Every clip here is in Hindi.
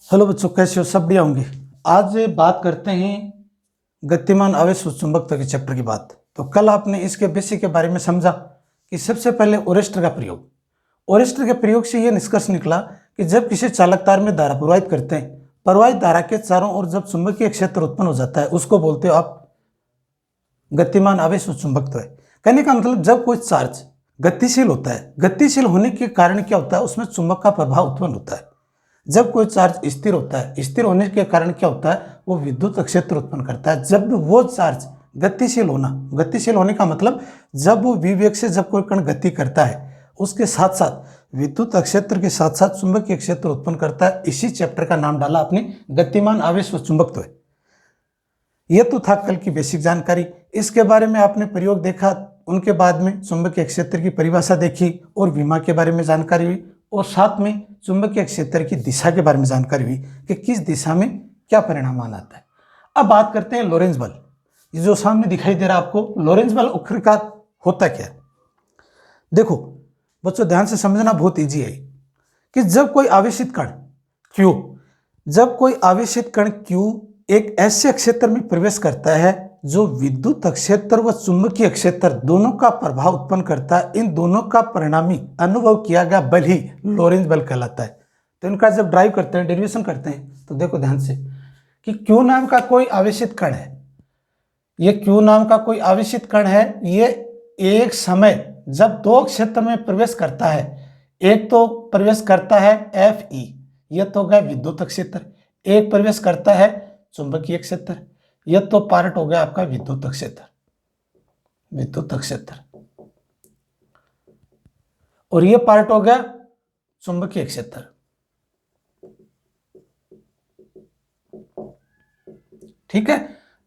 हेलो बच्चों, कैसे हो? सब बढ़िया होंगे। आज बात करते हैं गतिमान आवेश व चुंबकत्व के चैप्टर की बात। तो कल आपने इसके बेसिक के बारे में समझा कि सबसे पहले ओरेस्टर का प्रयोग। ओरेस्टर के प्रयोग से यह निष्कर्ष निकला कि जब किसी चालक तार में धारा प्रवाहित करते हैं, प्रवाहित धारा के चारों ओर जब चुंबकीय क्षेत्र उत्पन्न हो जाता है, उसको बोलते हो आप गतिमान आवेश व चुंबकत्व। कहने का मतलब जब कोई चार्ज गतिशील होता है, गतिशील होने के कारण क्या होता है, उसमें चुंबक का प्रभाव उत्पन्न होता है। जब कोई चार्ज स्थिर होता है, स्थिर होने के कारण क्या होता है, वो विद्युत क्षेत्र उत्पन्न करता है। जब वो चार्ज गतिशील होने का मतलब जब वो विवेग से जब कोई कण गति करता है, उसके साथ साथ विद्युत क्षेत्र के साथ साथ चुंबकीय क्षेत्र उत्पन्न करता है। इसी चैप्टर का नाम डाला आपने गतिमान आवेश व चुंबकत्व। यह तो था कल की बेसिक जानकारी। इसके बारे में आपने प्रयोग देखा, उनके बाद में चुंबकीय क्षेत्र की परिभाषा देखी और विमा के बारे में जानकारी हुई, और साथ में चुंबकीय क्षेत्र की दिशा के बारे में जानकारी हुई कि किस दिशा में क्या परिणाम आता है। अब बात करते हैं लोरेंज बल। ये जो सामने दिखाई दे रहा है आपको, लोरेंज बल आखिरकार होता क्या है? देखो बच्चों, ध्यान से समझना, बहुत इजी है कि जब कोई आवेशित कण Q एक ऐसे क्षेत्र में प्रवेश करता है जो विद्युत क्षेत्र व चुंबकीय क्षेत्र दोनों का प्रभाव उत्पन्न करता है, इन दोनों का परिणामी अनुभव किया गया बल ही लोरेंज बल कहलाता है। तो इनका जब ड्राइव करते हैं, डेरिवेशन करते हैं, तो देखो ध्यान से कि Q नाम का कोई आवेशित कण है। ये Q नाम का कोई आवेशित कण है, ये एक समय जब दो क्षेत्र में प्रवेश करता है, एक तो प्रवेश करता है Fe, यह तो गया विद्युत क्षेत्र, एक प्रवेश करता है चुंबकीय क्षेत्र, यह तो पार्ट हो गया आपका विद्युत क्षेत्र, और यह पार्ट हो गया चुंबकीय क्षेत्र। ठीक है,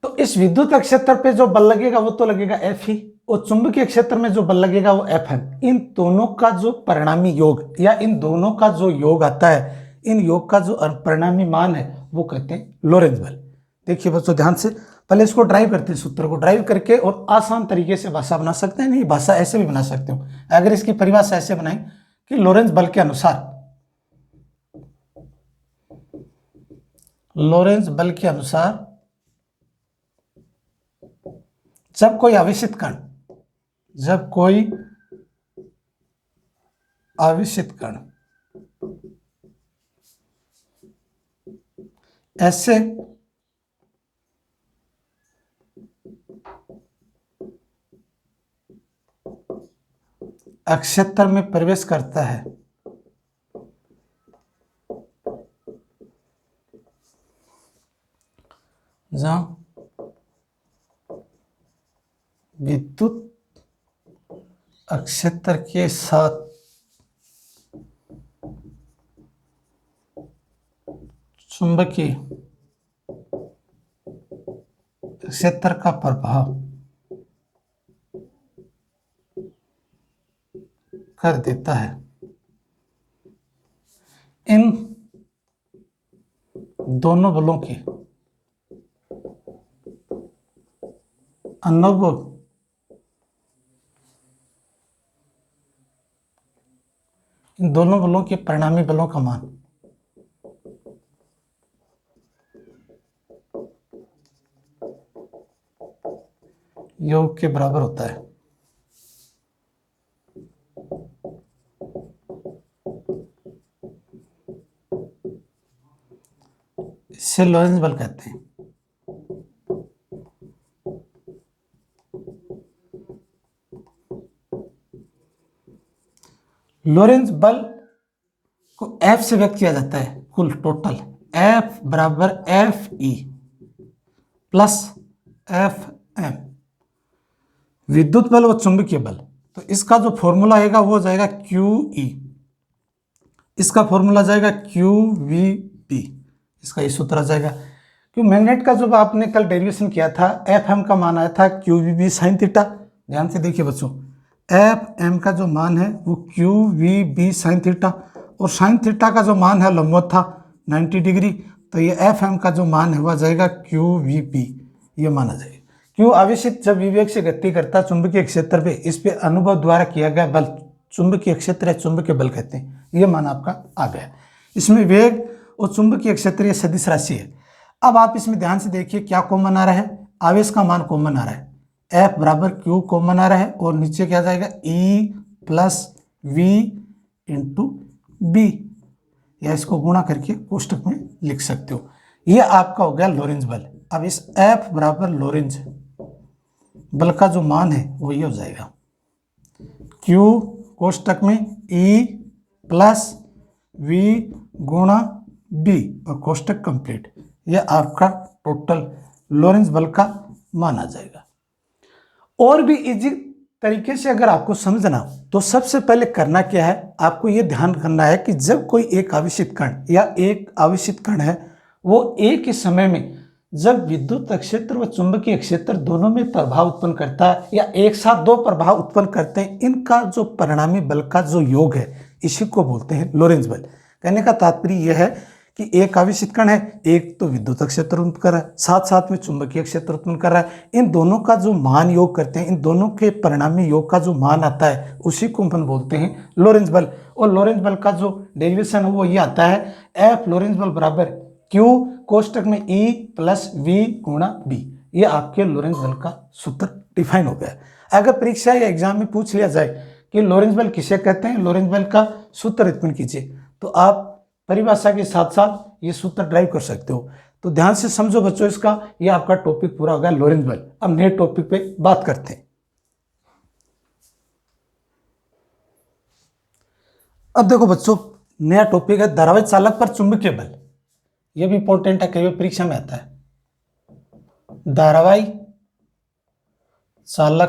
तो इस विद्युत क्षेत्र पे जो बल लगेगा वो तो लगेगा Fe, और चुंबकीय क्षेत्र में जो बल लगेगा वो Fm। इन दोनों का जो परिणामी योग या इन दोनों का जो योग आता है, इन योग का जो परिणामी मान है वो कहते हैं लोरेंज बल। देखिए बच्चों ध्यान से, पहले इसको ड्राइव करते हैं, सूत्र को ड्राइव करके, और आसान तरीके से भाषा बना सकते हैं। नहीं, भाषा ऐसे भी बना सकते हो। अगर इसकी परिभाषा ऐसे बनाए कि लोरेंज बल के अनुसार, जब कोई आवेशित कण ऐसे क्षेत्र में प्रवेश करता है जहां विद्युत क्षेत्र के साथ चुंबकीय क्षेत्र का प्रभाव कर देता है, इन दोनों बलों के अनुभव इन दोनों बलों के परिणामी बलों का मान योग के बराबर होता है। इसे लोरेंज बल कहते हैं। लोरेंज बल को F से व्यक्त किया जाता है, कुल टोटल F बराबर Fe प्लस Fm, विद्युत बल व चुंबकीय बल। तो इसका जो फॉर्मूला आएगा वो जाएगा QE, इसका फॉर्मूला जाएगा QVP, इसका ये सूत्र आ जाएगा। क्यों मैग्नेट का जो आपने कल डेरिवेशन किया था, Fm का मान आया था QVB साइन थीटा। ध्यान से देखिए बच्चों, Fm का जो मान है वो QVB साइन थीटा, और साइन थीटा का जो मान है लंबवत था 90 डिग्री, तो ये Fm का जो मान है वह जाएगा QVP, ये माना जाएगा। क्यों आवेशित जब विवेक से गति करता चुंबकीय क्षेत्र पे, इस पे अनुभव द्वारा किया गया बल चुंबकीय क्षेत्र है, चुंबकीय बल कहते हैं। ये मान आपका आ गया। इसमें वेग और चुंबकीय क्षेत्र ये सदिश राशि है। अब आप इसमें ध्यान से देखिए क्या कॉमन आ रहा है, आवेश का मान कॉमन आ रहा है, F बराबर Q कॉमन आ रहा है और नीचे क्या जाएगा E plus V into B, या इसको गुणा करके कोष्टक में लिख सकते हो। ये आपका हो गया लोरेंज बल। अब इस F बराबर लोरेंज बल का जो मान है वो ये हो जाएगा Q कोष्टक में E प्लस V गुणा B और कोष्टक कंप्लीट। यह आपका टोटल लोरेंज बल का मान आ जाएगा। और भी इजी तरीके से अगर आपको समझना तो सबसे पहले करना क्या है, आपको यह ध्यान करना है कि जब कोई एक आवेशित कण या एक आवेशित कण है वो एक ही समय में जब विद्युत क्षेत्र व चुंबकीय क्षेत्र दोनों में प्रभाव उत्पन्न करता है या एक साथ दो प्रभाव उत्पन्न करते हैं, इनका जो परिणामी बल का जो योग है इसी को बोलते हैं लोरेंज बल। कहने का तात्पर्य यह है कि एक आवेशित कण है, एक तो विद्युत क्षेत्र उत्पन्न कर रहा है, साथ साथ में चुंबकीय क्षेत्र उत्पन्न कर रहा है, इन दोनों का जो मान योग करते हैं, इन दोनों के परिणामी योग का जो मान आता है उसी को अपन बोलते हैं लोरेंज बल। और लोरेंज बल का जो डेरिवेशन है वो ये आता है F लोरेंज बल बराबर Q कोष्टक में E प्लस V गुणा B। ये आपके लोरेंज बल का सूत्र डिफाइन हो गया। अगर परीक्षा या एग्जाम में पूछ लिया जाए कि लोरेंज बल किसे कहते हैं, लोरेंज बल का सूत्र उत्पन्न कीजिए, तो आप परिभाषा के साथ साथ ये सूत्र ड्राइव कर सकते हो। तो ध्यान से समझो बच्चों इसका, ये आपका टॉपिक पूरा हो गया लोरेंज बल। अब नए टॉपिक पे बात करते हैं। अब देखो बच्चों, नया टॉपिक है धारावाही चालक पर चुंबकीय बल। ये भी इंपॉर्टेंट है, कई बार परीक्षा में आता है। धारावाही चालक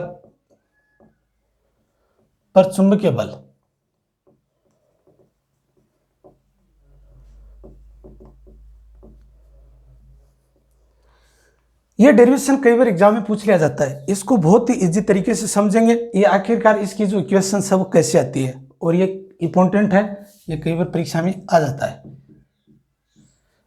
पर चुंबकीय बल। ये डेरिवेशन कई बार एग्जाम में पूछ लिया जाता है, इसको बहुत ही इजी तरीके से समझेंगे। ये आखिरकार इसकी जो इक्वेशन है वो कैसे आती है, और ये इंपॉर्टेंट है, ये कई बार परीक्षा में आ जाता है।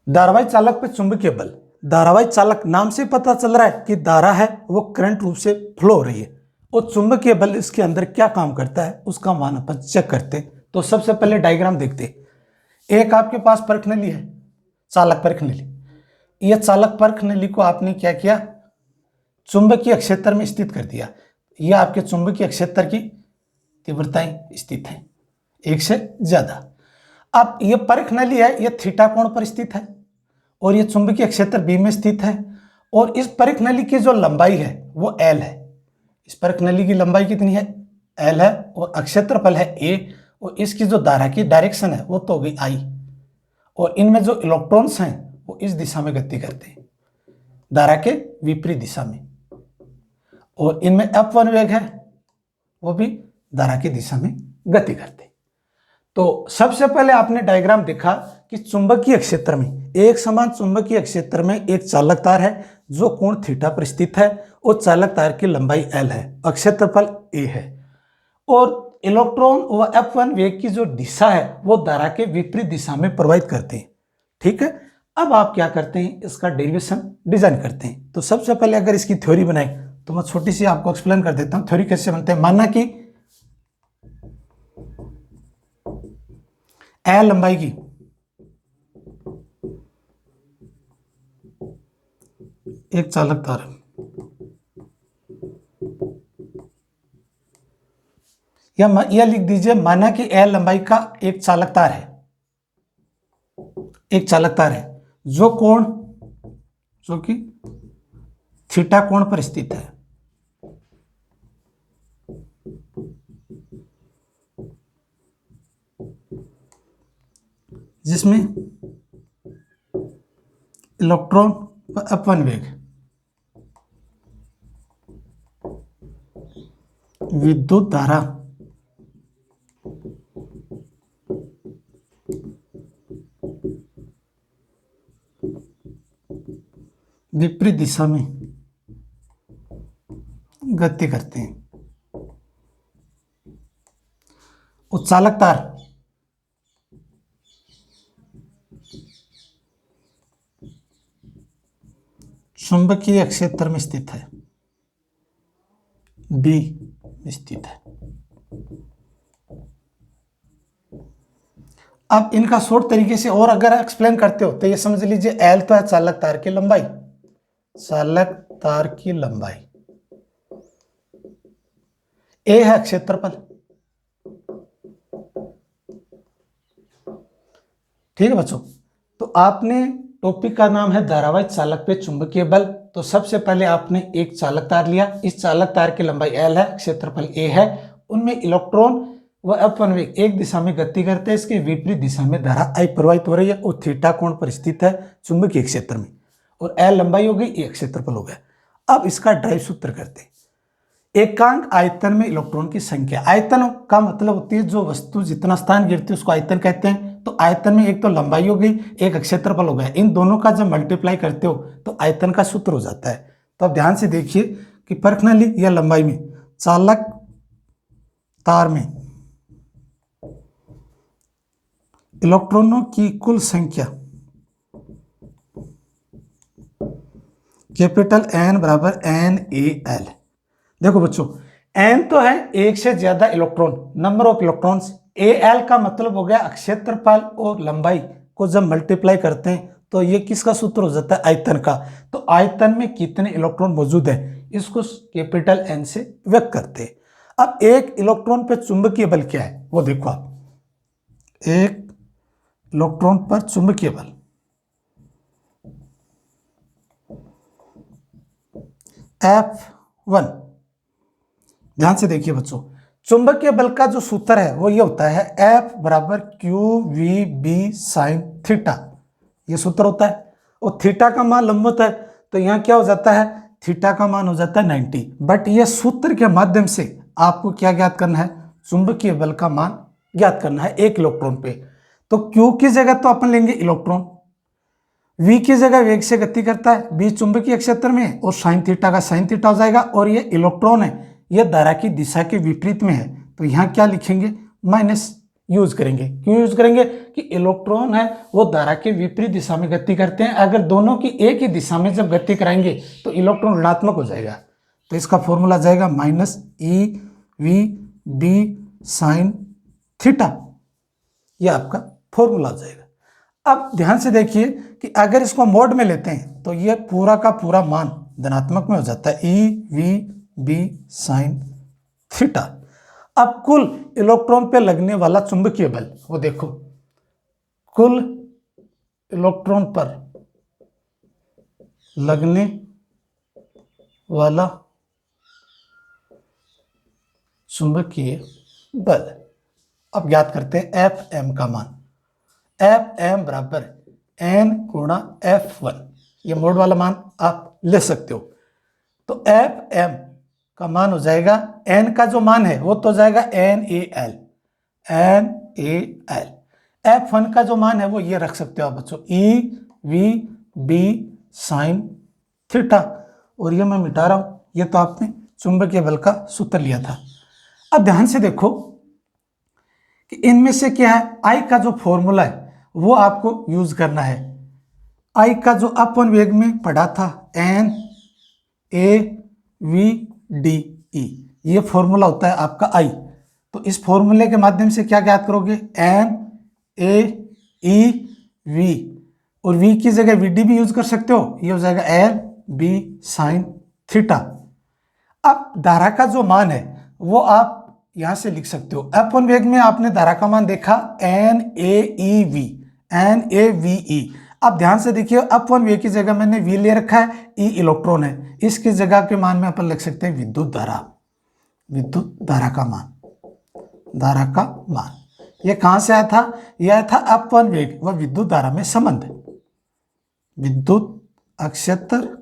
धारावाही चालक पर चुंबकीय बल। धारावाही चालक नाम से पता चल रहा है कि धारा है वो करंट रूप से फ्लो हो रही है, और चुंबकीय बल इसके अंदर क्या काम करता है उसका मान अपन चेक करते हैं। तो सबसे पहले डायग्राम देखते हैं। एक आपके पास परख नली है, चालक परख नली। यह चालक परख नली को आपने क्या किया, चुंबकीय क्षेत्र में स्थित कर दिया। यह आपके चुंबकीय क्षेत्र की तीव्रताएं स्थित है, एक से ज्यादा। अब यह परख नली है, यह थीटा कोण पर स्थित है, और यह चुंबकीय क्षेत्र बी में स्थित है। और इस परख नली की जो लंबाई है वो एल है। इस परख नली की लंबाई कितनी है, एल है, और क्षेत्रफल है ए, और इसकी जो धारा की डायरेक्शन है वो तो हो गई आई। और इनमें जो इलेक्ट्रॉन्स हैं वो इस दिशा में गति करते हैं, धारा के विपरीत दिशा में। और इनमें F1 वेग है, वो भी धारा की दिशा में गति करते हैं। तो सबसे पहले आपने डायग्राम देखा कि चुंबकीय क्षेत्र में, एक समान चुंबकीय क्षेत्र में एक चालक तार है जो कोण थीटा पर स्थित है, और चालक तार की लंबाई एल है, क्षेत्रफल ए है, और इलेक्ट्रॉन व F1 वेग की जो दिशा है वो धारा के विपरीत दिशा में प्रवाहित करते हैं। ठीक है, अब आप क्या करते हैं, इसका डेरिवेशन डिजाइन करते हैं। तो सबसे पहले अगर इसकी थ्योरी बनाई तो मैं छोटी सी आपको एक्सप्लेन कर देता हूं थ्योरी कैसे बनते हैं। मानना कि एल लंबाई की एक चालक तार है, या लिख दीजिए, माना कि एल लंबाई का एक चालक तार है, एक चालक तार है जो कि थीटा कोण पर स्थित है। जिसमें इलेक्ट्रॉन व F1 वेग विद्युत धारा विपरीत दिशा में गति करते हैं। और चालक तार चुंबकीय क्षेत्र में स्थित है, बी में स्थित है। अब इनका शॉर्ट तरीके से और अगर एक्सप्लेन करते हो तो ये समझ लीजिए एल तो है चालक तार की लंबाई, चालक तार की लंबाई, ए है क्षेत्रफल, ठीक है बच्चों। तो आपने टॉपिक का नाम है धारावाहिक चालक पे चुंबकीय बल। तो सबसे पहले आपने एक चालक तार लिया, इस चालक तार की लंबाई एल है, क्षेत्रफल ए है, उनमें इलेक्ट्रॉन व अपवन वेग एक दिशा में गति करते हैं, इसके विपरीत दिशा में धारा आई प्रवाहित हो रही है और थीटा कोण पर स्थित है चुंबकीय क्षेत्र में, और एल लंबाई हो गई, ए क्षेत्रफल हो गया। अब इसका ड्राइव सूत्र करते हैं। एकांक आयतन में इलेक्ट्रॉन की संख्या, आयतन का मतलब होती है जो वस्तु जितना स्थान गिरती है उसको आयतन कहते हैं। तो आयतन में एक तो लंबाई हो गई, एक क्षेत्रफल हो गया, इन दोनों का जब मल्टीप्लाई करते हो तो आयतन का सूत्र हो जाता है। तो अब ध्यान से देखिए कि पर्सनली या लंबाई में चालक तार में इलेक्ट्रॉनों की कुल संख्या कैपिटल एन बराबर एन ए एल। देखो बच्चों, एन तो है एक से ज्यादा electron, number of electrons, A L का मतलब हो गया क्षेत्रफल और लंबाई को जब मल्टीप्लाई करते हैं तो ये किसका सूत्र हो जाता है, आयतन का। तो आयतन में कितने इलेक्ट्रॉन मौजूद है इसको कैपिटल एन से व्यक्त करते हैं। अब एक इलेक्ट्रॉन पर चुंबकीय बल क्या है वो देखो आप, एक इलेक्ट्रॉन पर चुंबकीय बल F1। ध्यान से देखिए बच्चों, चुंबकीय बल का जो सूत्र है वो ये होता है F बराबर QVB sin थीटा, ये सूत्र होता है। और थीटा का मान लंबवत है तो यहाँ क्या हो जाता है, थीटा का मान हो जाता है 90। बट ये सूत्र के माध्यम से आपको क्या ज्ञात करना है, चुंबकीय बल का मान ज्ञात करना है एक इलेक्ट्रॉन पे। तो Q की जगह तो अपन लेंगे इलेक्ट्रॉन, V की जगह वेग से गति करता है, B चुंबकीय क्षेत्र में, और साइन थीटा का साइन थीटा हो जाएगा। और ये इलेक्ट्रॉन है, ये धारा की दिशा के विपरीत में है, तो यहाँ क्या लिखेंगे, माइनस यूज करेंगे। क्यों यूज करेंगे कि इलेक्ट्रॉन है वो धारा के विपरीत दिशा में गति करते हैं, अगर दोनों की एक ही दिशा में जब गति कराएंगे तो इलेक्ट्रॉन ऋणात्मक हो जाएगा। तो इसका फॉर्मूला जाएगा माइनस EVB साइन थीटा, ये आपका फॉर्मूला हो जाएगा। अब ध्यान से देखिए कि अगर इसको मोड में लेते हैं तो ये पूरा का पूरा मान धनात्मक में हो जाता है, EVB साइन थीटा। अब कुल इलेक्ट्रॉन पे लगने वाला चुंबकीय बल वो देखो, कुल इलेक्ट्रॉन पर लगने वाला चुंबकीय बल, अब ज्ञात करते हैं FM का मान। FM बराबर N गुणा F1, ये मोड वाला मान आप ले सकते हो। तो FM का मान हो जाएगा, N का जो मान है वो तो हो जाएगा NaL, F1 का जो मान है वो ये रख सकते हो आप बच्चों, EVB साइन थीटा। और ये मैं मिटा रहा हूं, ये तो आपने चुंबकीय बल का सूत्र लिया था। अब ध्यान से देखो कि इनमें से क्या है, I का जो फॉर्मूला है वो आपको यूज करना है। I का जो अपन वेग में पढ़ा था NaVDE, ये फॉर्मूला होता है आपका I। तो इस फॉर्मूले के माध्यम से क्या ज्ञात करोगे, NaEV, और V की जगह VD भी यूज कर सकते हो, ये हो जाएगा LB साइन थीटा। अब धारा का जो मान है वो आप यहां से लिख सकते हो। अपन वेग में आपने धारा का मान देखा NaEV, अब ध्यान से देखिए, अपन वेग की जगह मैंने V ले रखा है, E इलेक्ट्रॉन है, इसकी जगह के मान में अपन लिख सकते हैं विद्युत धारा, विद्युत धारा का मान, धारा का मान। ये कहां से आया था, यह आया था अपन वेग व विद्युत धारा में संबंध, विद्युत अक्षेत्र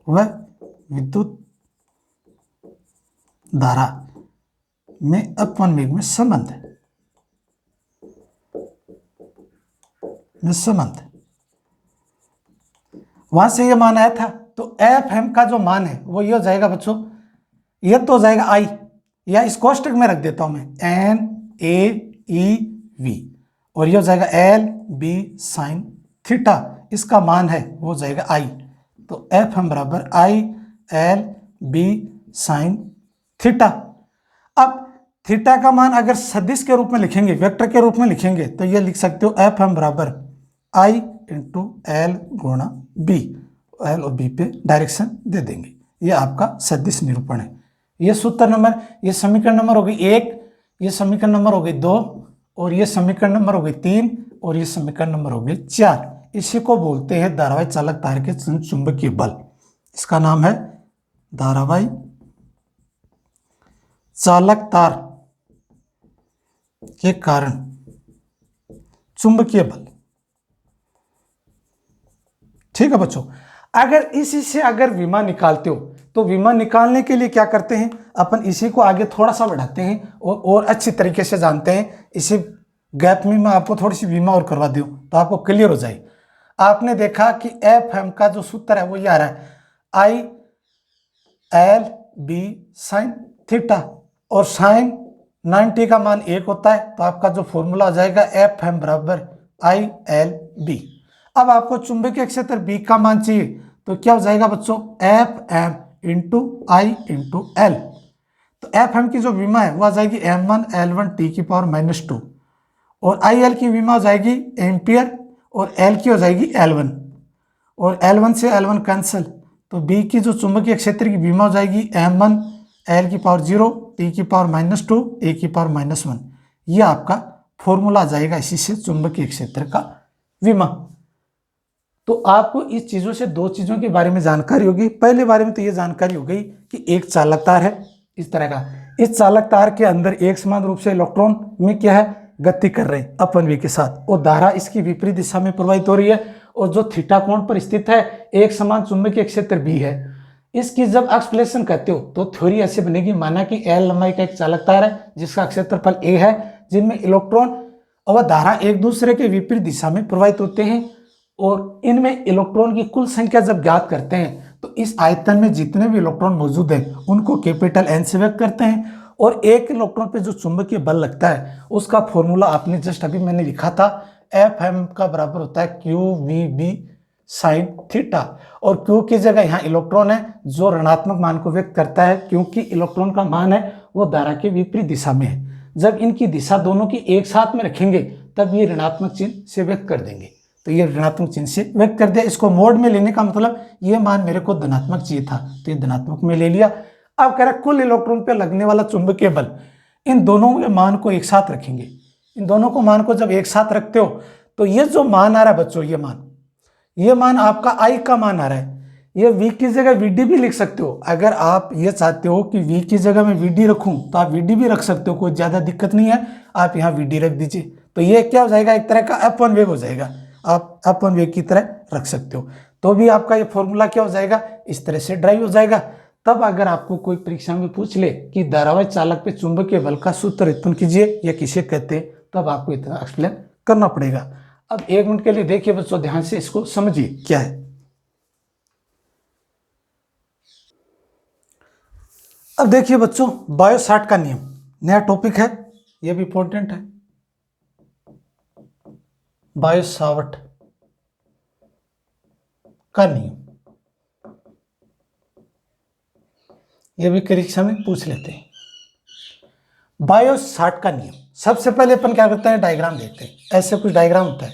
व विद्युत धारा में अपन वेग में संबंध, वहां से ये मान आया था। तो FM का जो मान है वो ये हो जाएगा बच्चों, ये तो हो जाएगा I, या इस कोष्टक में रख देता हूं मैं NaEV, और ये हो जाएगा LB साइन थीटा, इसका मान है वो हो जाएगा I। तो FM बराबर ILB साइन थीटा। अब थीटा का मान अगर सदिश के रूप में लिखेंगे, वेक्टर के रूप में लिखेंगे, तो ये लिख सकते हो एफ एम बराबर आई इंटू एल गुणा बी। एल और बी पे डायरेक्शन दे देंगे। ये आपका सदिश निरूपण है। ये सूत्र नंबर, ये समीकरण नंबर हो गई 1, ये समीकरण नंबर हो गई 2, और ये समीकरण नंबर हो गई 3, और ये समीकरण नंबर हो गई 4। इसी को बोलते हैं धारावाही चालक तार के चुंबकीय बल। इसका नाम है धारावाही चालक तार के कारण चुंबकीय बल। ठीक है बच्चों, अगर इसी से अगर विमा निकालते हो तो विमा निकालने के लिए क्या करते हैं, अपन इसी को आगे थोड़ा सा बढ़ाते हैं और अच्छी तरीके से जानते हैं। इसी गैप में मैं आपको थोड़ी सी विमा और करवा दूं तो आपको क्लियर हो जाए। आपने देखा कि एफ एम का जो सूत्र है वो ये आ रहा है I L B sine theta, और साइन 90 का मान 1 होता है, तो आपका जो फॉर्मूला आ जाएगा एफ एम बराबर आई एल बी। अब आपको चुंबकीय क्षेत्र बी का मान चाहिए, तो क्या हो जाएगा बच्चों, एफ एम इंटू आई इंटू एल। तो एफ एम की जो विमा है वो आ जाएगी m1 L1 टी की पावर -2, और आई एल की विमा हो जाएगी एम्पियर, और एल की हो जाएगी L1, और L1 से L1 कैंसिल, तो बी की जो चुंबकीय क्षेत्र की विमा हो जाएगी m1 L की पावर 0 टी की पावर -2 ए की पावर -1। ये आपका फॉर्मूला आ जाएगा इसी से चुंबकीय क्षेत्र का विमा। तो आपको इस चीजों से दो चीजों के बारे में जानकारी होगी। पहले बारे में तो ये जानकारी हो गई कि एक चालक तार है इस तरह का, इस चालक तार के अंदर एक समान रूप से इलेक्ट्रॉन में क्या है, गति कर रहे हैं अपन वे के साथ, और धारा इसकी विपरीत दिशा में प्रवाहित हो रही है, और जो थीटा कोण पर स्थित है एक समान चुंबकीय क्षेत्र बी है। इसकी जब एक्सप्लेनेशन करते हो तो थ्योरी ऐसे बनेगी, माना कि एल लंबाई का एक चालक तार है जिसका क्षेत्रफल ए है, जिनमें इलेक्ट्रॉन और धारा एक दूसरे के विपरीत दिशा में प्रवाहित होते हैं, और इनमें इलेक्ट्रॉन की कुल संख्या जब ज्ञात करते हैं तो इस आयतन में जितने भी इलेक्ट्रॉन मौजूद हैं उनको कैपिटल एन से व्यक्त करते हैं, और एक इलेक्ट्रॉन पे जो चुंबकीय बल लगता है उसका फॉर्मूला आपने जस्ट अभी मैंने लिखा था, एफ एम का बराबर होता है Q V B sine theta, और क्यू की जगह यहाँ इलेक्ट्रॉन है जो ऋणात्मक मान को व्यक्त करता है, क्योंकि इलेक्ट्रॉन का मान है वो धारा के विपरीत दिशा में है। जब इनकी दिशा दोनों की एक साथ में रखेंगे तब ये ऋणात्मक चिन्ह से व्यक्त कर देंगे, तो ये ऋणात्मक चिन्ह से व्यक्त कर दिया। इसको मोड में लेने का मतलब ये मान मेरे को धनात्मक चाहिए था तो ये धनात्मक में ले लिया। अब कह रहा कुल इलेक्ट्रॉन पे लगने वाला चुंबकीय बल, इन दोनों के मान को एक साथ रखेंगे। इन दोनों को मान को जब एक साथ रखते हो तो ये जो मान आ रहा है बच्चों, ये मान आपका आई का मान आ रहा है, ये v की जगह vd भी लिख सकते हो। अगर आप ये चाहते हो कि v की जगह मैं vd रखूं तो आप vd भी रख सकते हो, कोई ज्यादा दिक्कत नहीं है, आप यहाँ vd रख दीजिए। तो ये क्या हो जाएगा, एक तरह का अपवन वेग हो जाएगा, आप अपवन वेग की तरह रख सकते हो। तो भी आपका ये फॉर्मूला क्या हो जाएगा, इस तरह से ड्राइव हो जाएगा। तब अगर आपको कोई परीक्षा में पूछ ले कि धारावाही चालक पे चुंबकीय बल का सूत्र उत्पन्न कीजिए या किसे कहते हैं, तब आपको इतना एक्सप्लेन करना पड़ेगा। अब 1 मिनट के लिए देखिए बच्चों, ध्यान से इसको समझिए क्या है। अब देखिए बच्चों, बायोसावर्ट का नियम नया टॉपिक है, यह भी इंपॉर्टेंट है। बायोसावर्ट का नियम, यह भी परीक्षा में पूछ लेते हैं। बायोसावर्ट का नियम, सबसे पहले अपन क्या करते हैं, डायग्राम देखते हैं। ऐसे कुछ डायग्राम होता है,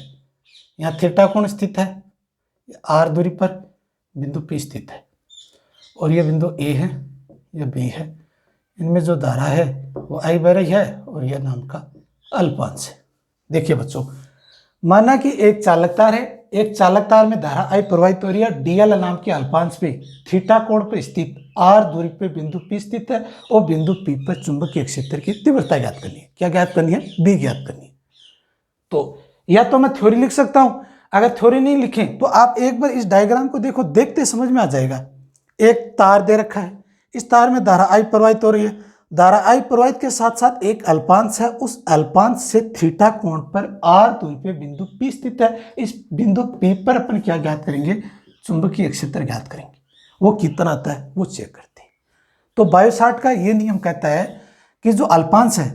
यहाँ थीटा कोण स्थित है, आर दूरी पर बिंदु P स्थित है, और यह बिंदु A है, यह B है। इनमें जो धारा है वो I बह रही है, और यह नाम का अल्पांश है। देखिए बच्चों, माना कि एक चालक तार है, एक चालक तार में धारा I प्रवाहित हो रही है, DL नाम के अल्पांश पे थीटा कोण पर स्थित R दूरी पे बिंदु P स्थित है, और बिंदु P पर चुंबकीय क्षेत्र की तीव्रता ज्ञात करनी है। क्या ज्ञात करनी है, B ज्ञात करनी है। तो या तो मैं थ्योरी लिख सकता हूं, अगर थ्योरी नहीं लिखें तो आप एक बार इस डायग्राम को देखो, देखते समझ में आ जाएगा। एक तार दे रखा है, इस तार में धारा I प्रवाहित हो रही है, धारा I प्रवाहित के साथ साथ एक अल्पांश है, उस अल्पांश से थीटा कोण पर R दूरी पे बिंदु P स्थित है। इस बिंदु P पर अपन क्या ज्ञात करेंगे, चुंबकीय क्षेत्र ज्ञात करेंगे। वो कितना आता है वो चेक करते हैं। तो बायोसावर्ट का ये नियम कहता है कि जो अल्पांश है,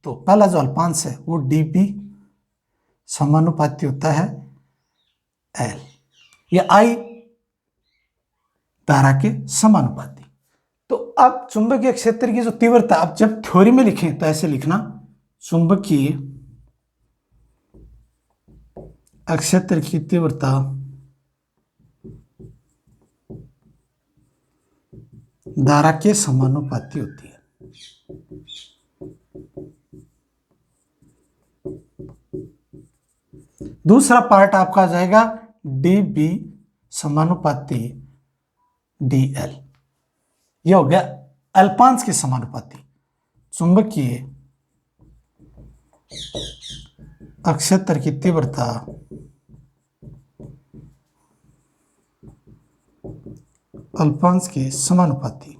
तो पहला जो अल्पांश है वो dP समानुपाती होता है L, ये I धारा के समानुपाती। तो अब चुंबकीय क्षेत्र की जो तीव्रता, अब जब थ्योरी में लिखें तो ऐसे लिखना, चुंबकीय क्षेत्र की तीव्रता धारा के समानुपाती होती है। दूसरा पार्ट आपका आ जाएगा डी बी समानुपाती डी एल। यह हो गया अल्पांश के समानुपाती। चुंबकीय क्षेत्र की तीव्रता अल्पांश के समानुपाती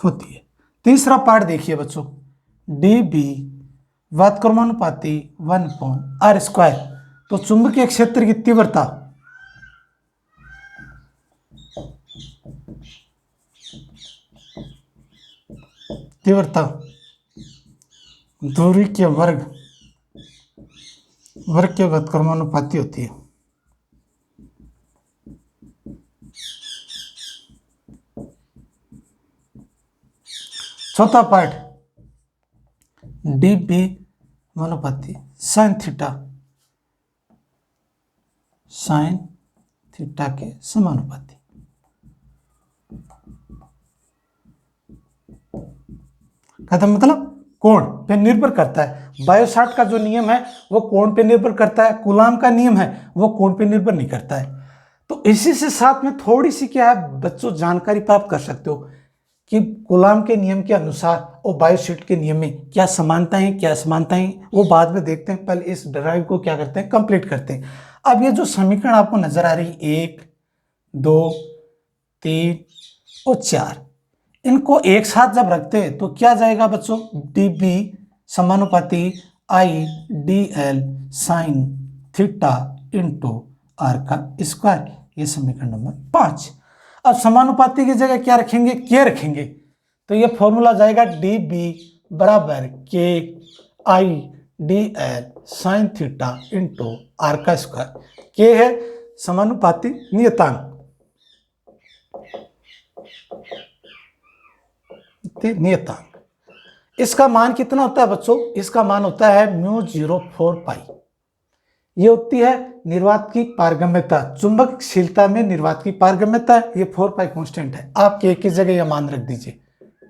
होती है। तीसरा पार्ट देखिए बच्चों, डी बी व्युत्क्रमानुपाती 1/r²। तो चुंबकीय क्षेत्र की तीव्रता दूरी के वर्ग के व्युत्क्रमानुपाती होती है। चौथा पार्ट डी बी अनुपाती साइन थीटा के समानुपाती। कहता मतलब कोण पे निर्भर करता है। बायोसार्ट का जो नियम है वो कोण पे निर्भर करता है, कूलाम का नियम है वो कोण पे निर्भर नहीं करता है। तो इसी से साथ में थोड़ी सी क्या है बच्चों जानकारी प्राप्त कर सकते हो कि कूलाम के नियम के अनुसार और बायोसार्ट के नियम में क्या समानताएं क्या असमानताएं, वो बाद में देखते हैं। पहले इस ड्राइव को क्या करते हैं, कंप्लीट करते हैं। अब ये जो समीकरण आपको नजर आ रही 1, 2, 3 और 4, इनको एक साथ जब रखते हैं तो क्या जाएगा बच्चों, डी बी समानुपाती I D L sine theta into are का स्क्वायर। ये समीकरण नंबर 5। अब समानुपाती की जगह क्या रखेंगे, के रखेंगे। तो ये फॉर्मूला जाएगा डी बी बराबर के I D L sine theta into are का स्क्वायर। के है समानुपाती नियतांक, इसका मान कितना होता है बच्चों, इसका मान होता है μ04 पाई। ये होती है निर्वात की पारगम्यता, चुंबकशीलता में निर्वात की पारगम्यता है। ये 4 पाई कांस्टेंट है। आप के की जगह यह मान रख दीजिए,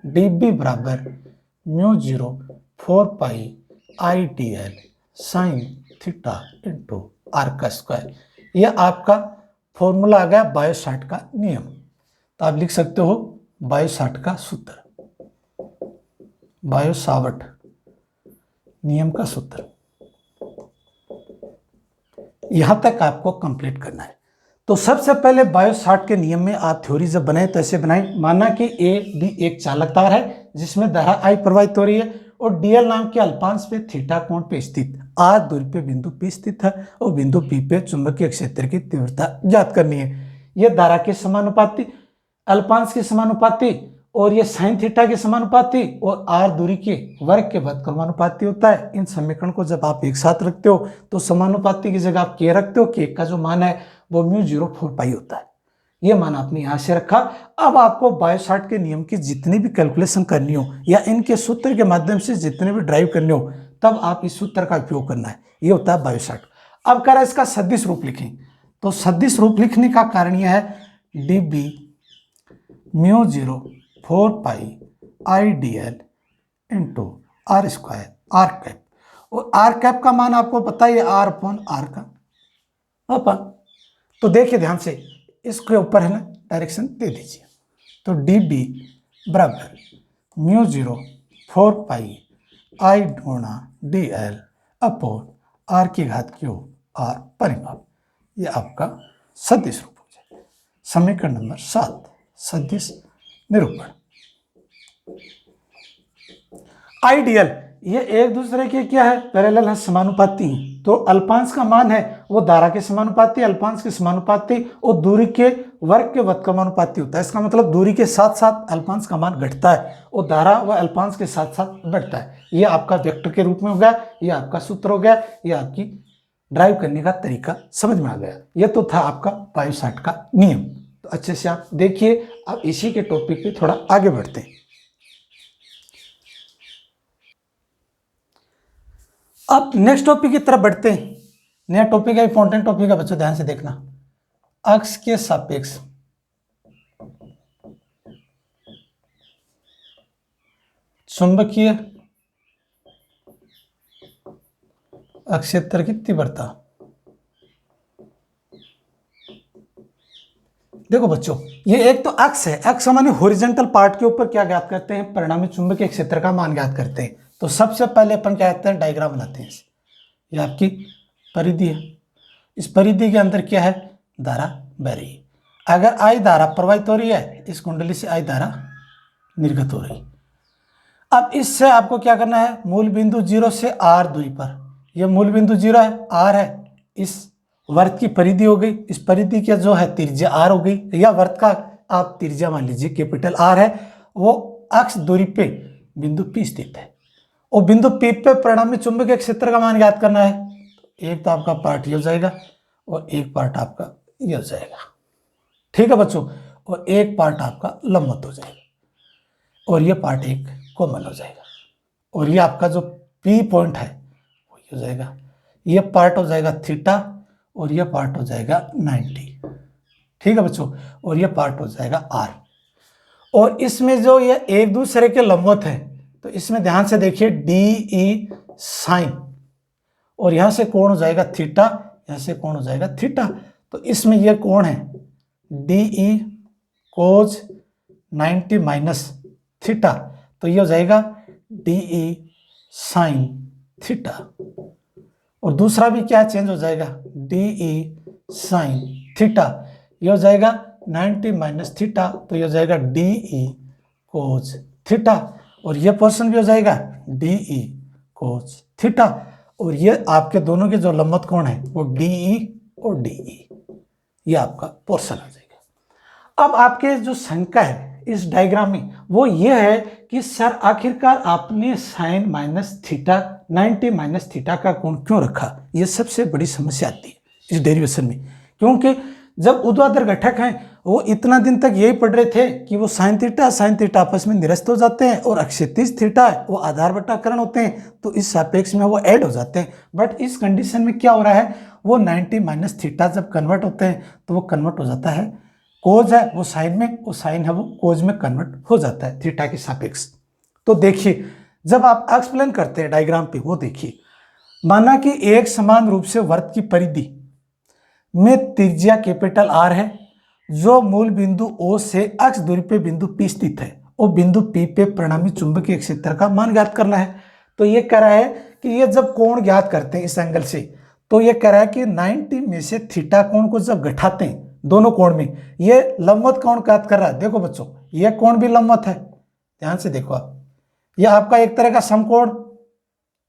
डी बी बराबर μ04 pi I D L sine theta into are का स्क्वायर। यह आपका फॉर्मूला आ गया बायोसार्ट का नियम। तो आप लिख सकते हो बायोसार्ट का सूत्र, बायोसावर्ट नियम का सूत्र। यहां तक आपको कंप्लीट करना है। तो सबसे पहले बायोसार्ट के नियम में आप थ्योरी जब बनाए तो ऐसे बनाए, माना कि ए डी एक चालक तार है जिसमें धारा आई प्रवाहित हो रही है और डीएल नाम के अल्पांश पे थीटा कोण पे स्थित आर दूरी पे बिंदु पी स्थित है और बिंदु पी पे चुंबकीय क्षेत्र की तीव्रता ज्ञात करनी है। यह धारा के समानुपाती, अल्पांश के समानुपाती और ये साइन थीटा के समानुपाती और आर दूरी के वर्ग के व्युत्क्रमानुपाती होता है। इन समीकरण को जब आप एक साथ रखते हो तो समानुपाती की जगह आप के रखते हो, के का जो मान है वो μ04 पाई होता है। ये मान आपने यहां से रखा। अब आपको बायोसार्ट के नियम की जितनी भी कैलकुलेशन करनी हो या इनके सूत्र के माध्यम से जितने भी ड्राइव करने हो तब आप इस सूत्र का उपयोग करना है। ये होता है बायोसार्ट। अब कह रहा है इसका सदिश रूप लिखें, तो सदिश रूप लिखने का कारण यह है D B μ04 pi I D L into R square R cap. और आर कैप का मान आपको पता है आर अपॉन आर का अपन। तो देखिए ध्यान से, इसके ऊपर है ना डायरेक्शन दे दीजिए। तो डी बी बराबर μ04 पाई आई गुणा डी एल अपॉन आर की घात क्यू आर परिमाप। ये आपका सदिश रूप हो जाए। समीकरण नंबर 7 सदिश निरूपण। आइडियल, ये एक दूसरे के क्या है, पैरेलल है, समानुपाती। तो अल्पांश का मान है वो धारा के समानुपाती, अल्पांश के समानुपाती और दूरी के वर्ग के व्युत्क्रमानुपाती होता है। इसका मतलब दूरी के साथ साथ अल्पांश का मान घटता है और धारा व अल्पांश के साथ साथ बढ़ता है। ये आपका वेक्टर के रूप में हो गया, ये आपका सूत्र हो गया, ये आपकी ड्राइव करने का तरीका समझ में आ गया। यह तो था आपका बायोसाट का नियम। तो अच्छे से आप देखिए। अब इसी के टॉपिक पे थोड़ा आगे बढ़ते हैं। अब नेक्स्ट टॉपिक की तरफ बढ़ते हैं। नया टॉपिक है, इंपॉर्टेंट टॉपिक है बच्चों, ध्यान से देखना। अक्ष के सापेक्ष चुंबकीय क्षेत्र की तीव्रता। देखो बच्चों, ये एक तो अक्ष है। अक्ष माने हॉरिजॉन्टल पार्ट के ऊपर क्या ज्ञात करते हैं, परिणामी चुंबकीय क्षेत्र का मान ज्ञात करते हैं। तो सबसे पहले अपन क्या करते हैं, डायग्राम बनाते हैं। ये आपकी परिधि है। इस परिधि के अंदर क्या है, धारा बह रही है। अगर आई धारा प्रवाहित हो रही है, इस कुंडली से आई धारा निर्गत हो रही है। अब इससे आपको क्या करना है, मूल बिंदु 0 से r दूरी पर, यह मूल बिंदु 0 है, r है, इस वृत्त की परिधि हो गई। इस परिधि की जो है त्रिज्या r हो गई, या वृत्त का आप त्रिज्या मान लीजिए कैपिटल R है। वो अक्ष दूरी पे बिंदु P स्थित है, और बिंदु P पे परिणामी चुंबकीय क्षेत्र का मान ज्ञात करना है। एक तो आपका पार्ट ये हो जाएगा और एक पार्ट आपका ये हो जाएगा, ठीक है बच्चों। और एक पार्ट आपका लंबवत हो जाएगा, और ये पार्ट एक कॉमन हो जाएगा। और ये आपका जो P पॉइंट है वो ये हो जाएगा। ये पार्ट हो जाएगा थीटा, और ये पार्ट हो जाएगा 90, ठीक है बच्चों। और ये पार्ट हो जाएगा R। और इसमें जो ये एक दूसरे के लंबवत है, तो इसमें ध्यान से देखिए, DE साइन, और यहां से कोण हो जाएगा थीटा, यहां से कोण हो जाएगा थीटा। तो इसमें यह कोण है DE कोज 90 माइनस थीटा, तो यह हो जाएगा DE साइन थीटा। और दूसरा भी क्या चेंज हो जाएगा, DE साइन थीटा, यह हो जाएगा 90 माइनस थीटा, तो यह हो जाएगा DE कोज थीटा। और यह पोर्शन भी हो जाएगा DE कोज थीटा। और ये आपके दोनों के जो लंबवत कोण है वो DE और DE, ये आपका पोर्शन आ जाएगा। अब आपके जो शंका है इस डायग्राम में वो ये है कि सर आखिरकार आपने sine minus theta 90 minus theta का कोण क्यों रखा। ये सबसे बड़ी समस्या आती है इस डेरिवेशन में, क्योंकि जब ऊर्ध्वाधर घटक हैं वो इतना दिन तक यही पढ़ रहे थे कि वो साइन थीटा आपस में निरस्त हो जाते हैं, और क्षैतिज थीटा है वो आधार बटाकरण होते हैं, तो इस सापेक्ष में वो ऐड हो जाते हैं। बट इस कंडीशन में क्या हो रहा है, वो 90 माइनस थीटा जब कन्वर्ट होते हैं तो वो कन्वर्ट हो जाता है, कोज है वो साइन में, वो साइन है वो कोज में कन्वर्ट हो जाता है थीटा के सापेक्ष। तो देखिए, जब आप एक्सप्लेन करते हैं डायग्राम पे, वो देखिए, माना कि एक समान रूप से वृत्त की परिधि में त्रिज्या कैपिटल R है, जो मूल बिंदु O से अक्ष दूरी पे बिंदु P स्थित है, और बिंदु P पे परिणामी चुंबकीय क्षेत्र का मान ज्ञात करना है। तो ये कह रहा है कि ये जब कोण ज्ञात करते हैं इस एंगल से, तो ये कह रहा है कि 90 में से थीटा कोण को जब घटाते हैं दोनों कोण में, ये लंबवत कोण ज्ञात कर रहा है। देखो बच्चों, ये कोण भी लंबवत है, ध्यान से देखो आप, यह आपका एक तरह का समकोण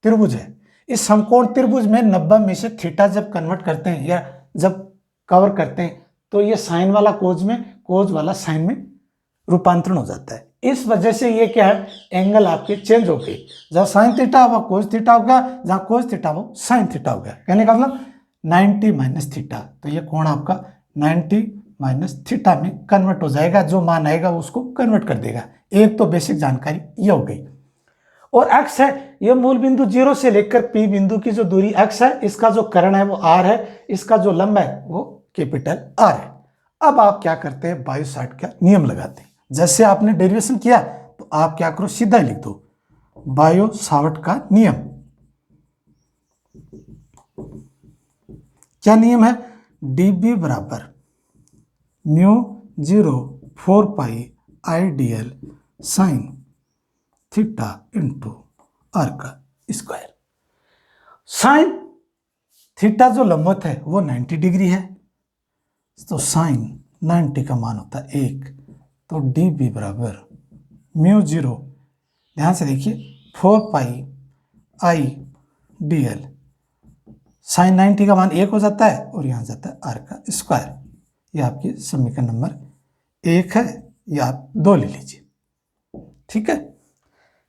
त्रिभुज है। इस समकोण त्रिभुज में 90 में से थीटा जब कन्वर्ट करते हैं या जब कवर करते हैं, तो ये साइन वाला कोज में, कोज वाला साइन में रूपांतरण हो जाता है। इस वजह से ये क्या है, एंगल आपके चेंज हो गए। जहाँ साइन थीटा हुआ कोज थीटा हो गया, जहाँ कोज थीटा वो साइन थीटा हो गया। कहने का मतलब 90 माइनस थीटा, तो ये कोण आपका 90 माइनस थीटा में कन्वर्ट हो जाएगा। जो मान आएगा उसको कन्वर्ट कर देगा। एक तो बेसिक जानकारी ये हो गई। और x है, ये मूल बिंदु 0 से लेकर P बिंदु की जो दूरी x है, इसका जो कर्ण है वो r है, इसका जो लंब है वो कैपिटल R है। अब आप क्या करते हैं, बायोसाट का नियम लगाते हैं। जैसे आपने डेरिवेशन किया तो आप क्या करो, सीधा लिख दो बायोसावर्ट का नियम। क्या नियम है, dB बराबर mu 0 4 pi ideal sine theta into R का स्क्वायर। साइन थीटा जो लंबवत है वो 90 डिग्री है, तो साइन 90 का मान होता है 1, तो dB बराबर म्यू 0, ध्यान से देखिए, 4 पाई आई DL, साइन 90 का मान 1 हो जाता है, और यहाँ जाता है R का स्क्वायर। ये आपकी समीकरण नंबर 1 है, या आप 2 ले लीजिए, ठीक है।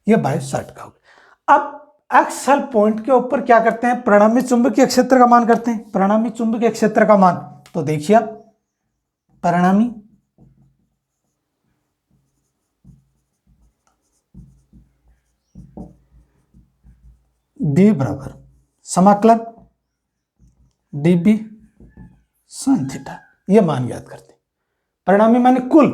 ये बायोसाट का होगा। अब एक्सल पॉइंट के ऊपर क्या करते हैं, परिणामी चुंबकीय क्षेत्र का मान करते हैं, परिणामी चुंबकीय क्षेत्र का मान। तो देखिए आप, परिणामी बी बराबर समाकलन dB sin थीटा, ये मान याद करते हैं। परिणामी माने कुल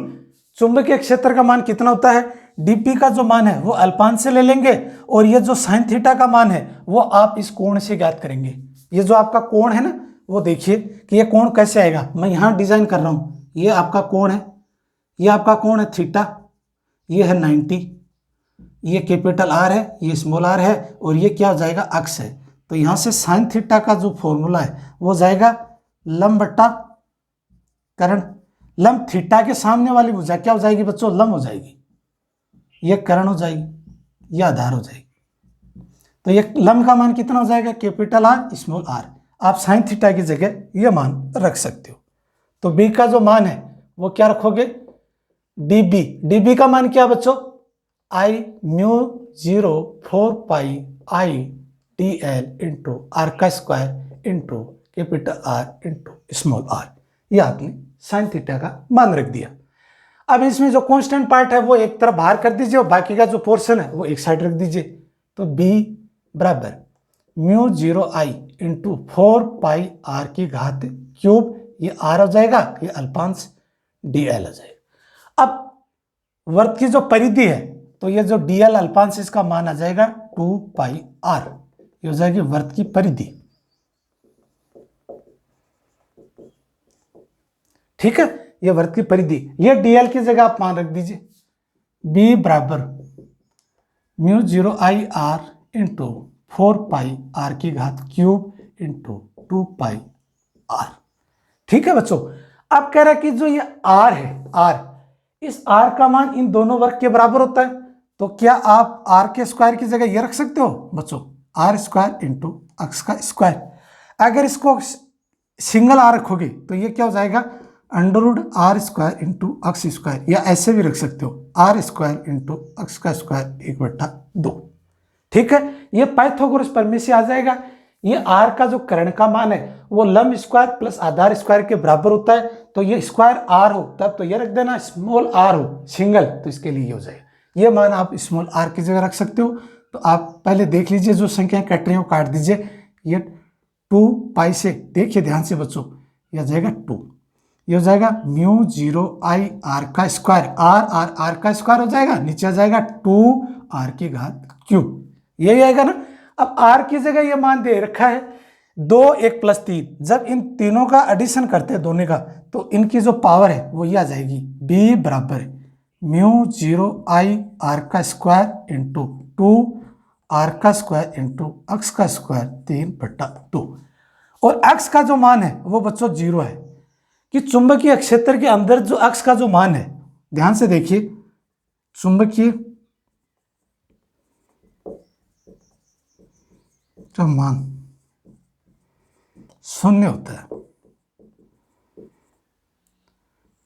चुंबकीय क्षेत्र का मान कितना होता है, dP का जो मान है वो अल्पांश से ले लेंगे, और ये जो sin थीटा का मान है वो आप इस कोण से ज्ञात करेंगे। ये जो आपका कोण है ना, वो देखिए कि ये कोण कैसे आएगा, मैं यहाँ डिजाइन कर रहा हूँ, ये आपका कोण है, ये आपका कोण है थीटा, ये है 90, ये कैपिटल R है, ये स्मॉल r है, और ये क्या हो जाएगा, अक्ष है। तो यहाँ से साइन थीटा का जो फॉर्मूला है वो जाएगा लंब बट्टा कर्ण। लंब थीटा के सामने वाली भुजा क्या हो जाएगी बच्चों, लंब हो जाएगी, ये कर्ण हो जाएगी, ये आधार हो जाएगी। तो ये लंब का मान कितना हो जाएगा, कैपिटल R स्मॉल r। आप साइन थीटा की जगह ये मान रख सकते हो। तो b का जो मान है वो क्या रखोगे, dB का मान क्या बच्चों, I mu 0 4 pi I dl into r का square into capital R into small r। ये आपने साइन थीटा का मान रख दिया। अब इसमें जो कांस्टेंट पार्ट है वो एक तरफ बाहर कर दीजिए और बाकी का जो पोर्शन है वो एक साइड रख दीजिए। तो b बराबर mu 0 I into 4 pi r की घात क्यूब, ये r हो जाएगा, ये अल्पांश dl हो जाएगा। अब वर्त की जो परिधि है, तो ये जो dl अल्पांश इसका मान आ जाएगा 2 पाई r, ये हो जाएगी वर्त की परिधि। ठीक है, ये वर्त की परिधि, ये dl की जगह आप मान रख दीजिए। b बराबर mu 0 I r into 4 pi r की घात क्यूब इंटू 2 पाई r। ठीक है बच्चों, अब कह रहा है कि जो ये r है, r, इस r का मान इन दोनों वर्ग के बराबर होता है। तो क्या आप r के स्क्वायर की जगह ये रख सकते हो बच्चों, r स्क्वायर इंटू अक्ष का स्क्वायर। अगर इसको सिंगल r रखोगे तो ये क्या हो जाएगा, अंडर r स्क्वायर इंटू अक्ष स्क्वायर, या ऐसे भी रख सकते हो r स्क्वायर इंटू अक्ष का स्क्वायर 1/2। ठीक है, ये पाइथागोरस प्रमेय से आ जाएगा। ये r का जो कर्ण का मान है वो लंब स्क्वायर प्लस आधार स्क्वायर के बराबर होता है। तो ये स्क्वायर r हो तब तो ये रख देना, स्मॉल r हो सिंगल तो इसके लिए ये हो जाएगा। ये मान आप स्मॉल r की जगह रख सकते हो। तो आप पहले देख लीजिए, जो संख्याएं कट रही हो काट दीजिए। ये 2 पाई से देखिए ध्यान से बच्चों, यह आ जाएगा 2, ये हो जाएगा म्यू 0 I r का स्क्वायर, r का स्क्वायर हो जाएगा, नीचे आ जाएगा 2 r की घात क्यूब, यही आएगा ना। अब r की जगह ये मान दे रखा है 2 1 प्लस 3, जब इन तीनों का एडिशन करते हैं दोनों का, तो इनकी जो पावर है वो ये आ जाएगी, b बराबर म्यू 0 I r का स्क्वायर इंटू 2 r का स्क्वायर इंटू अक्ष का स्क्वायर 3/2। और अक्ष का जो मान है वो बच्चों 0 है, कि चुंबकीय क्षेत्र के अंदर जो अक्ष का जो मान है, ध्यान से देखिए, चुंबकीय जो मान 0 होता है,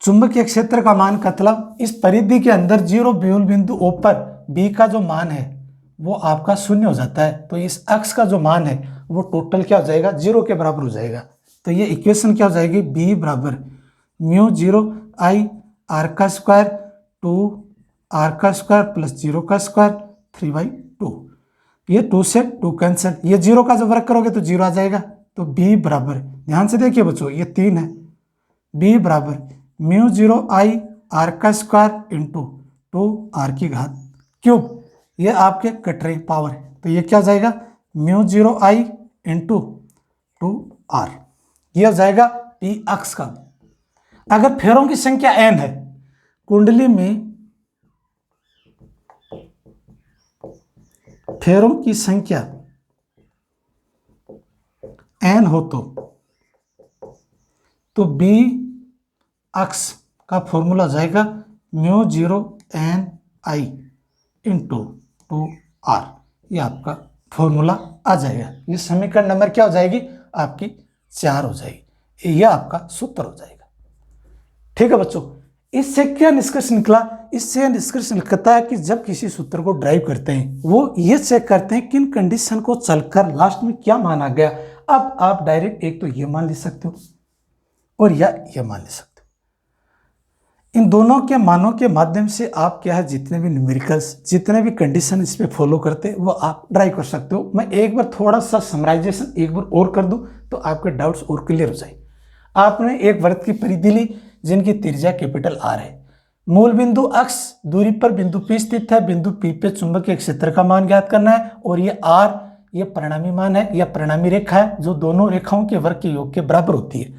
चुंबकीय क्षेत्र का मान का मतलब इस परिधि के अंदर 0 मूल बिंदु O पर b का जो मान है वो आपका 0 हो जाता है। तो इस अक्ष का जो मान है वो टोटल क्या हो जाएगा, 0 के बराबर हो जाएगा। तो ये इक्वेशन क्या हो जाएगी, b बराबर म्यू 0 I r का स्क्वायर 2 r का स्क्वायर प्लस 0 का स्क्वायर 3/2। ये 2 से 2 कैंसिल, ये 0 का जब वर्ग करोगे तो 0 आ जाएगा। तो b बराबर, ध्यान से देखिए बच्चों, ये 3 है, b बराबर म्यू 0 I r का स्क्वायर इंटू 2 r की घात क्यूब, ये आपके कट रही पावर है। तो ये क्या हो जाएगा, म्यू 0 I इंटू 2r, ये हो जाएगा p अक्ष का। अगर फेरों की संख्या n है, कुंडली में फेरों की संख्या n हो तो b अक्ष का फॉर्मूला जाएगा mu 0 n I into 2r, ये आपका फॉर्मूला आ जाएगा। ये समीकरण नंबर क्या हो जाएगी, आपकी 4 हो जाएगी, ये आपका सूत्र हो जाएगा। ठीक है बच्चों, इससे क्या निष्कर्ष निकला? इससे निष्कर्ष निकलता है कि जब किसी सूत्र को ड्राइव करते हैं वो ये चेक करते हैं किन कंडीशन को चलकर लास्ट में क्या मान आ गया। अब आप डायरेक्ट एक तो ये मान ले सकते हो और या ये मान ले सकते हो। इन दोनों के मानों के माध्यम से आप क्या है जितने भी न्यूमेरिकल्स, जितने भी कंडीशन इस पे फॉलो करते वो आप ड्राइव कर सकते हो। मैं एक बार थोड़ा सा समराइजेशन एक बार और कर दूं तो आपके डाउट्स और क्लियर हो जाए। आपने एक वृत्त की परिधि ली जिनकी त्रिज्या कैपिटल आर है। मूल बिंदु अक्ष दूरी पर बिंदु P स्थित है। बिंदु P पे चुंबकीय क्षेत्र का मान ज्ञात करना है और ये R ये परिणामी मान है, यह परिणामी रेखा है जो दोनों रेखाओं के वर्ग के योग के बराबर होती है।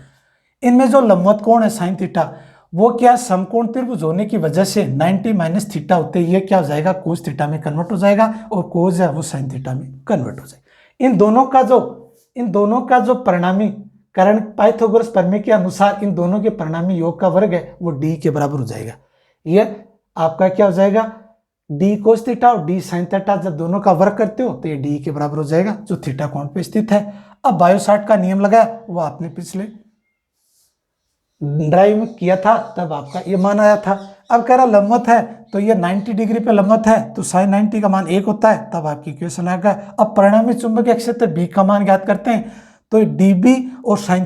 इनमें जो लंबवत कोण है साइन थीटा वो क्या समकोण त्रिभुज होने की वजह से 90 माइनस थीटा होते ये क्या हो जाएगा कोस थीटा में कन्वर्ट हो जाएगा और कोस है वो साइन थीटा में कन्वर्ट हो जाएगा। इन दोनों का जो परिणामी कारण पाइथागोरस प्रमेय के अनुसार इन दोनों के परिणामी योग का वर्ग है वो d के बराबर हो जाएगा। ये आपका क्या हो जाएगा d कोस थीटा और d साइन थीटा जब दोनों का वर्ग करते हो तो ये d के बराबर हो जाएगा जो थीटा कोण पे स्थित है। अब बायोसार्ट का नियम लगाया वो आपने पिछले ड्राइव में किया था तब आपका ये मान आया था। अब कह रहा लंबवत है तो ये 90 डिग्री पे लंबवत है तो साइन 90 का मान 1 होता है तब आपकी इक्वेशन आ गया। अब परिणामी चुंबकीय क्षेत्र B का मान ज्ञात करते हैं तो dB और साइन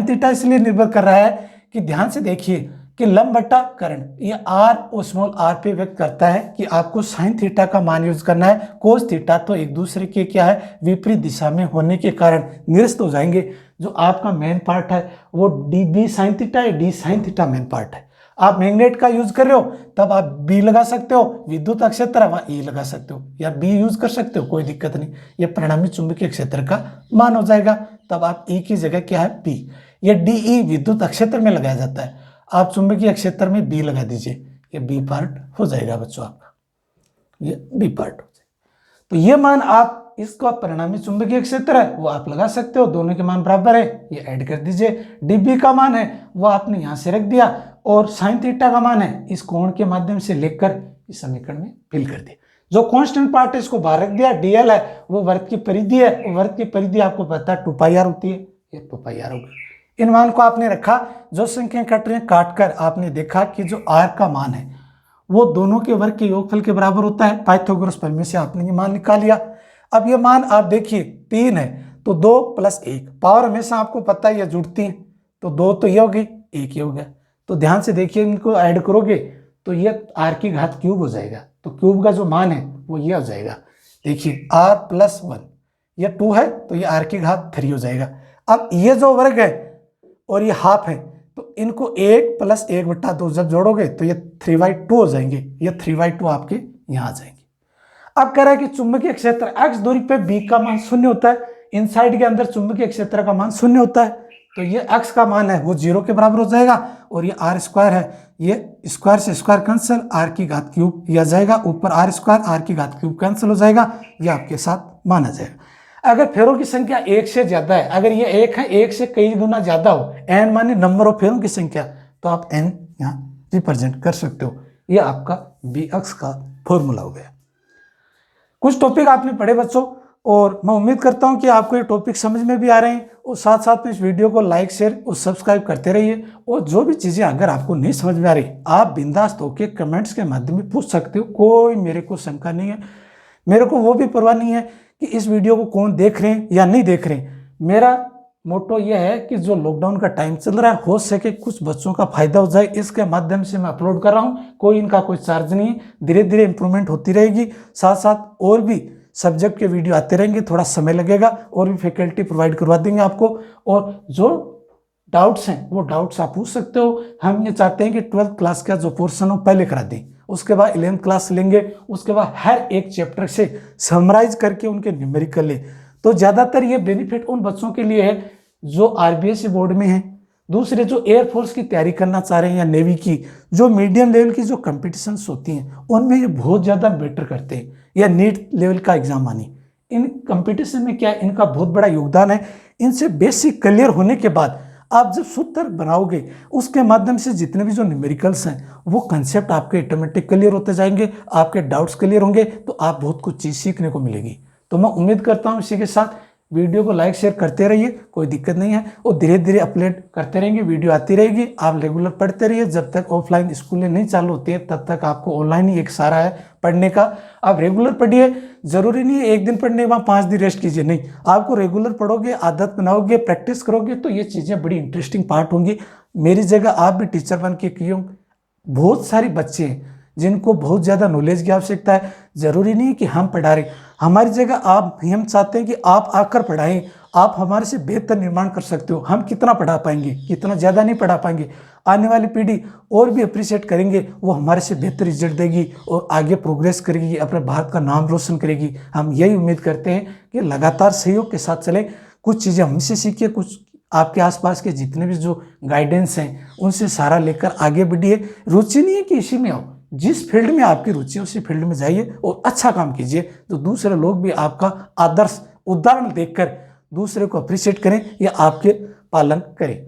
थीटा इसलिए निर्भर कर रहा है कि ध्यान से देखिए कि लंब बटा कर्ण ये r और स्मॉल r पे व्यक्त करता है कि आपको साइन थीटा का मान यूज करना है। कोस थीटा तो एक दूसरे के क्या है विपरीत दिशा में होने के कारण निरस्त हो जाएंगे। जो आपका मेन पार्ट है वो dB साइन थीटा है, d sine theta main part है। आप मैग्नेट का यूज कर रहे हो तब आप B लगा सकते हो, विद्युत क्षेत्र है वहां E लगा सकते हो या B यूज कर सकते हो, कोई दिक्कत नहीं। ये परिणामी चुंबकीय क्षेत्र का मान हो जाएगा तब आप E की जगह क्या है B। ये DE विद्युत क्षेत्र में लगाया जाता है, आप चुंबकीय क्षेत्र में B लगा दीजिए, ये B पार्ट हो जाएगा बच्चों आपका, ये B पार्ट हो जाएगा। तो ये मान आप इसका परिणामी चुंबकीय क्षेत्र है वो आप लगा सकते हो, दोनों के मान बराबर है ये ऐड कर दीजिए। dB का मान है वो आपने यहाँ से रख दिया और साइन थीटा का मान है इस कोण के माध्यम से लेकर इस समीकरण में फिल कर दिया। जो कांस्टेंट पार्ट है इसको बाहर रख दिया, dl है वो वृत्त की परिधि है, वृत्त की परिधि आपको पता है 2πr होती है, ये 2πr होगा। इन मान को आपने रखा, जो संख्या कट रही है काट कर आपने देखा कि जो r का मान है वो दोनों के वर्ग के योगफल के बराबर होता है। पाइथागोरस प्रमेय से आपने ये मान निकाल लिया। अब ये मान आप देखिए 3 है तो 2 + 1 पावर हमेशा आपको पता है ये जुड़ती है तो 2 तो ये हो गई 1 ये हो गया। तो ध्यान से देखिए इनको ऐड करोगे तो ये r की घात क्यूब हो जाएगा, तो क्यूब का जो मान है वो ये हो जाएगा। देखिए r + 1 ये 2 है तो ये r की घात 3 हो जाएगा। अब ये जो वर्ग है और ये हाफ है तो इनको 1 + 1/2 जब जोड़ोगे तो ये 3/2 हो जाएंगे, ये 3/2 आपके यहाँ आ जाएंगे। अब कह रहा है कि चुंबकीय क्षेत्र x दूरी पे B का मान 0 होता है, इनसाइड के अंदर चुंबकीय क्षेत्र का मान 0 होता है तो ये x का मान है वो 0 के बराबर हो जाएगा और ये r² है ये स्क्वायर से स्क्वायर कैंसिल, r की घात क्यूब यह जाएगा, ऊपर r² r की घात क्यूब कैंसिल हो जाएगा, ये आपके साथ माना जाएगा। अगर फेरों की संख्या 1 से ज्यादा है, अगर ये 1 है 1 से कई गुना ज्यादा हो, n माने नंबर ऑफ फेरों की संख्या, तो आप n यहाँ रिप्रेजेंट कर सकते हो। ये आपका B अक्ष का फॉर्मूला हो गया। कुछ टॉपिक आपने पढ़े बच्चों और मैं उम्मीद करता हूं कि आपको ये टॉपिक समझ में भी आ रहे हैं और साथ साथ में इस वीडियो को लाइक शेयर और सब्सक्राइब करते रहिए। और जो भी चीज़ें अगर आपको नहीं समझ में आ रही आप बिंदास होकर कमेंट्स के माध्यम में पूछ सकते हो, कोई मेरे को शंका नहीं है, मेरे को वो भी परवाह नहीं है कि इस वीडियो को कौन देख रहे हैं या नहीं देख रहे हैं। मेरा मोटो यह है कि जो लॉकडाउन का टाइम चल रहा है हो सके कुछ बच्चों का फायदा हो जाए, इसके माध्यम से मैं अपलोड कर रहा हूँ, कोई इनका कोई चार्ज नहीं है, धीरे धीरे इंप्रूवमेंट होती रहेगी। साथ साथ और भी सब्जेक्ट के वीडियो आते रहेंगे, थोड़ा समय लगेगा और भी फैकल्टी प्रोवाइड करवा देंगे आपको। और जो डाउट्स हैं वो डाउट्स आप पूछ सकते हो। हम ये चाहते हैं कि 12th क्लास का जो पोर्शन हो पहले करा दें, उसके बाद 11th क्लास लेंगे, उसके बाद हर एक चैप्टर से समराइज करके उनके न्यूमेरिकल ले। तो ज़्यादातर ये बेनिफिट उन बच्चों के लिए है जो आरबीएससी बोर्ड में हैं, दूसरे जो एयरफोर्स की तैयारी करना चाह रहे हैं या नेवी की, जो मीडियम लेवल की जो कंपटीशंस होती हैं उनमें ये बहुत ज़्यादा बेटर करते हैं, या नीट लेवल का एग्जाम मानी, इन कंपटीशन में क्या इनका बहुत बड़ा योगदान है। इनसे बेसिक क्लियर होने के बाद आप जब सूत्र बनाओगे उसके माध्यम से जितने भी जो न्यूमेरिकल्स हैं वो कंसेप्ट आपके ऑटोमेटिक क्लियर होते जाएंगे, आपके डाउट्स क्लियर होंगे तो आप बहुत कुछ चीज़ सीखने को मिलेगी। तो मैं उम्मीद करता हूँ इसी के साथ वीडियो को लाइक शेयर करते रहिए, कोई दिक्कत नहीं है, और धीरे धीरे अपलोड करते रहेंगे, वीडियो आती रहेगी। आप रेगुलर पढ़ते रहिए, जब तक ऑफलाइन स्कूलें नहीं चालू होती है तब तक आपको ऑनलाइन ही एक सहारा है पढ़ने का। आप रेगुलर पढ़िए, जरूरी नहीं है एक दिन पढ़ने के बाद 5 दिन रेस्ट कीजिए, नहीं, आपको रेगुलर पढ़ोगे, आदत बनाओगे, प्रैक्टिस करोगे तो ये चीज़ें बड़ी इंटरेस्टिंग पार्ट होंगी। मेरी जगह आप भी टीचर बन के किए, बहुत सारे बच्चे हैं जिनको बहुत ज़्यादा नॉलेज की आवश्यकता है। ज़रूरी नहीं है कि हम पढ़ा रहे, हमारी जगह आप, हम चाहते हैं कि आप आकर पढ़ाएं, आप हमारे से बेहतर निर्माण कर सकते हो। हम कितना पढ़ा पाएंगे, कितना ज़्यादा नहीं पढ़ा पाएंगे, आने वाली पीढ़ी और भी अप्रिशिएट करेंगे, वो हमारे से बेहतर रिजल्ट देगी और आगे प्रोग्रेस करेगी, अपने भारत का नाम रोशन करेगी। हम यही उम्मीद करते हैं कि लगातार सहयोग के साथ चलें, कुछ चीज़ें हमसे सीखिए, कुछ आपके आसपास के जितने भी जो गाइडेंस हैं उनसे सहारा लेकर आगे बढ़िए। रुचि नहीं है कि इसी में आओ, जिस फील्ड में आपकी रुचि है उसी फील्ड में जाइए और अच्छा काम कीजिए, तो दूसरे लोग भी आपका आदर्श उदाहरण देखकर दूसरे को अप्रिशिएट करें या आपके पालन करें।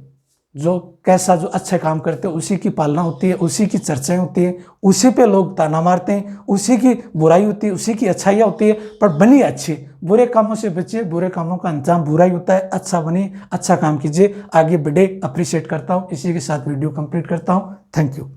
जो कैसा जो अच्छे काम करते हैं उसी की पालना होती है, उसी की चर्चाएं होती हैं, उसी पे लोग ताना मारते हैं, उसी की बुराई होती है, उसी की अच्छाइयाँ होती है। पर बनिए अच्छे, बुरे कामों से बचिए, बुरे कामों का अंजाम बुरा ही होता है। अच्छा बनिए, अच्छा काम कीजिए, आगे बढ़े। अप्रिशिएट करता हूँ, इसी के साथ वीडियो कंप्लीट करता हूँ। Thank you.